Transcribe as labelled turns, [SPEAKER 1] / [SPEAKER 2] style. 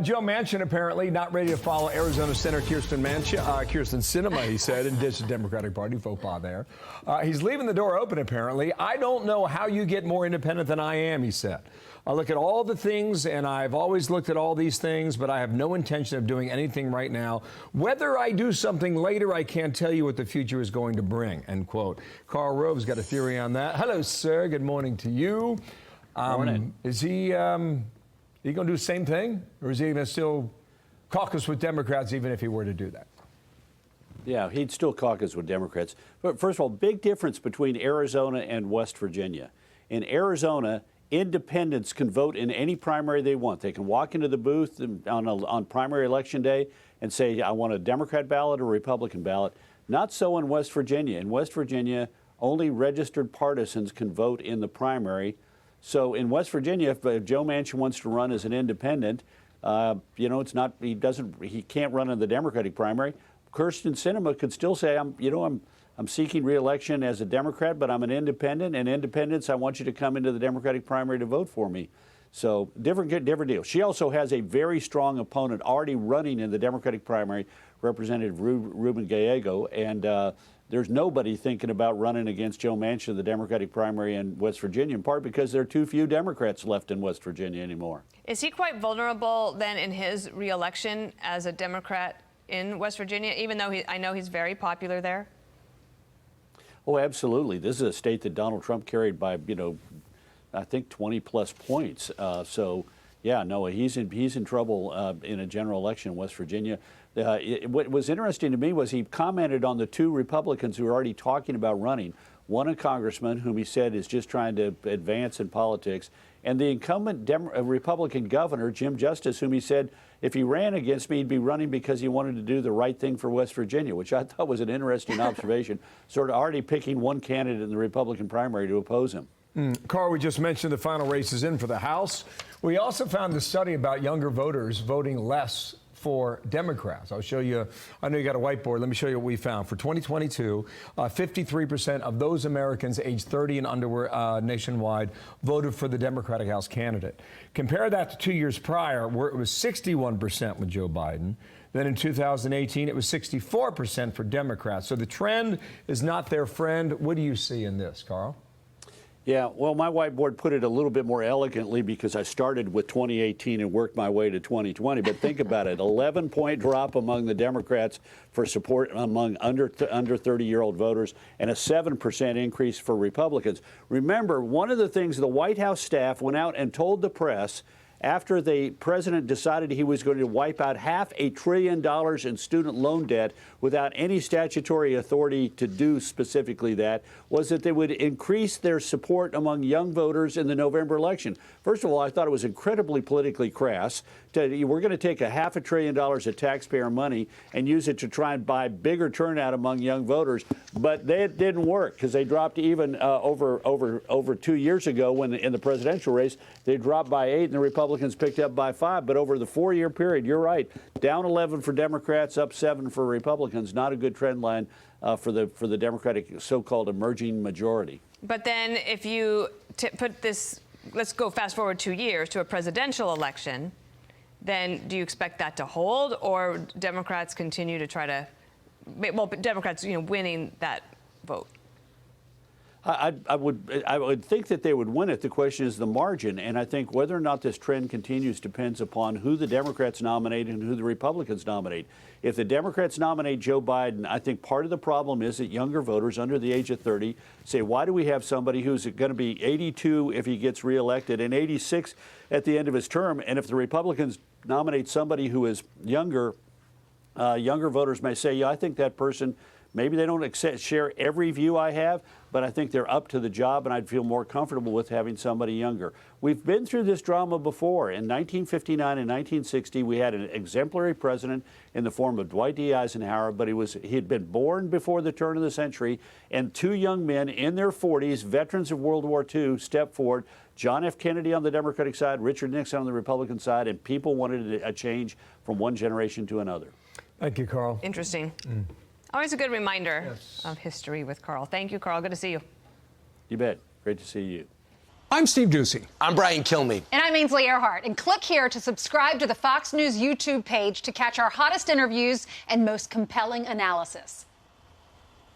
[SPEAKER 1] Joe Manchin apparently not ready to follow Arizona Senator Kyrsten Sinema, he said, and ditch the Democratic Party, faux pas there. He's leaving the door open, apparently. I don't know how you get more independent than I am, he said. I look at all the things, and I've always looked at all these things, but I have no intention of doing anything right now. Whether I do something later, I can't tell you what the future is going to bring, end quote. Karl Rove's got a theory on that. Hello, sir. Good morning to you.
[SPEAKER 2] Morning.
[SPEAKER 1] Is he going to do the same thing, or is he going to still caucus with Democrats even if he were to do that?
[SPEAKER 2] Yeah, he'd still caucus with Democrats. But first of all, big difference between Arizona and West Virginia. In Arizona, independents can vote in any primary they want. They can walk into the booth on primary election day and say, I want a Democrat ballot or a Republican ballot. Not so in West Virginia. In West Virginia, only registered partisans can vote in the primary. So in West Virginia, if Joe Manchin wants to run as an independent, he can't run in the Democratic primary. Kyrsten Sinema could still say, I'm seeking re-election as a Democrat, but I'm an independent, and independents, I want you to come into the Democratic primary to vote for me. So different deal. She also has a very strong opponent already running in the Democratic primary, Representative Ruben Gallego, and there's nobody thinking about running against Joe Manchin in the Democratic primary in West Virginia, in part because there are too few Democrats left in West Virginia anymore.
[SPEAKER 3] Is he quite vulnerable then in his re-election as a Democrat in West Virginia, even though I know he's very popular there?
[SPEAKER 2] Oh, absolutely. This is a state that Donald Trump carried by, I think 20-plus points. So, yeah, no, he's in trouble in a general election in West Virginia. What was interesting to me was he commented on the two Republicans who were already talking about running. One, a congressman whom he said is just trying to advance in politics, and the incumbent Republican governor, Jim Justice, whom he said if he ran against me, he'd be running because he wanted to do the right thing for West Virginia, which I thought was an interesting observation, sort of already picking one candidate in the Republican primary to oppose him.
[SPEAKER 1] Carl, we just mentioned the final races in for the House. We also found a study about younger voters voting less for Democrats. I'll show you. I know you got a whiteboard. Let me show you what we found. For 2022, 53% of those Americans aged 30 and under nationwide voted for the Democratic House candidate. Compare that to 2 years prior, where it was 61% with Joe Biden. Then in 2018, it was 64% for Democrats. So the trend is not their friend. What do you see in this, Carl?
[SPEAKER 2] Yeah, well, my whiteboard put it a little bit more elegantly because I started with 2018 and worked my way to 2020. But think about it, 11-point drop among the Democrats for support among under 30-year-old voters and a 7% increase for Republicans. Remember, one of the things the White House staff went out and told the press after the president decided he was going to wipe out $500 billion in student loan debt without any statutory authority to do specifically that, was that they would increase their support among young voters in the November election. First of all, I thought it was incredibly politically crass. We're going to take $500 billion of taxpayer money and use it to try and buy bigger turnout among young voters, but that didn't work because they dropped even over 2 years ago when in the presidential race they dropped by 8 and the Republicans picked up by 5. But over the 4-year period, you're right, down 11 for Democrats, up 7 for Republicans. Not a good trend line for the Democratic so-called emerging majority.
[SPEAKER 3] But then if you put this, let's go fast forward 2 years to a presidential election, then do you expect that to hold, or Democrats continue to try to, well, Democrats, winning that vote?
[SPEAKER 2] I would think that they would win it. The question is the margin, and I think whether or not this trend continues depends upon who the Democrats nominate and who the Republicans nominate. If the Democrats nominate Joe Biden, I think part of the problem is that younger voters under the age of 30 say, why do we have somebody who's going to be 82 if he gets reelected and 86 at the end of his term? And if the Republicans nominate somebody who is younger, younger voters may say, yeah, I think that person, maybe they don't share every view I have, but I think they're up to the job, and I'd feel more comfortable with having somebody younger. We've been through this drama before. In 1959 and 1960, we had an exemplary president in the form of Dwight D. Eisenhower, but he had been born before the turn of the century, and two young men in their 40s, veterans of World War II, stepped forward. John F. Kennedy on the Democratic side, Richard Nixon on the Republican side, and people wanted a change from one generation to another.
[SPEAKER 1] Thank you, Carl.
[SPEAKER 3] Interesting. Always a good reminder of history with Carl. Thank you, Carl. Good to see you.
[SPEAKER 2] You bet. Great to see you.
[SPEAKER 4] I'm Steve Doocy.
[SPEAKER 5] I'm Brian Kilmeade.
[SPEAKER 6] And I'm Ainsley Earhart. And click here to subscribe to the Fox News YouTube page to catch our hottest interviews and most compelling analysis.